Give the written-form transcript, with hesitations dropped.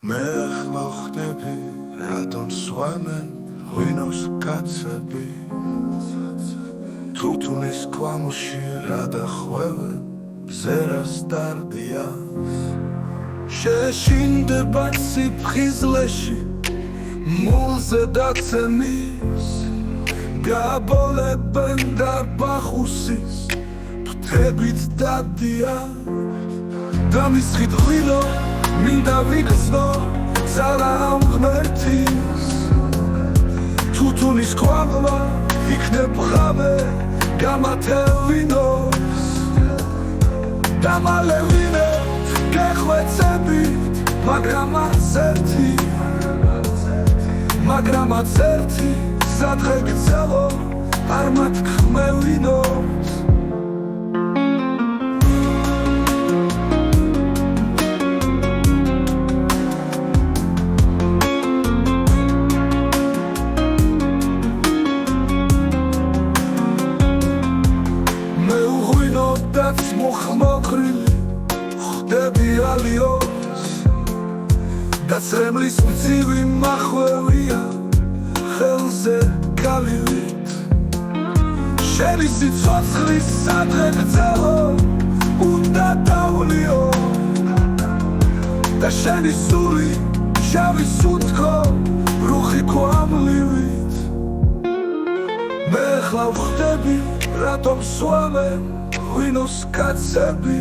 მე ახლა ხდები რატომ სვამენ ღვინოს კაცები თუთუნის ქვამოში რა დახვევენ ბზერას დარდია შეშინდება ციფხიზლეში მულზე დაცემის გაბოლებენ დარბახუსის ფრთებით დადია დამისხით ღვინო მინდა ვიგრძნო ძალა ამ ღმერთის თუთუნის ქვამლა იქნებ ღამე გამათევინოს დამალევინებ გეხვეწებით მაგრამაც ერთი სადღე გძელო არ მათქმევინოს დაც მოხმოყრილი ხდები ალიოს დაცრემლის მძივი მახვევია ხელზე კალივით შენი სიცოცხლის სადღე გძელო უნდა დავლიო და შენი სული შავი სუნთქო რუხი გვამლივით მე ახლა ვხდები რატომ სვამენ ღვინოს კაცები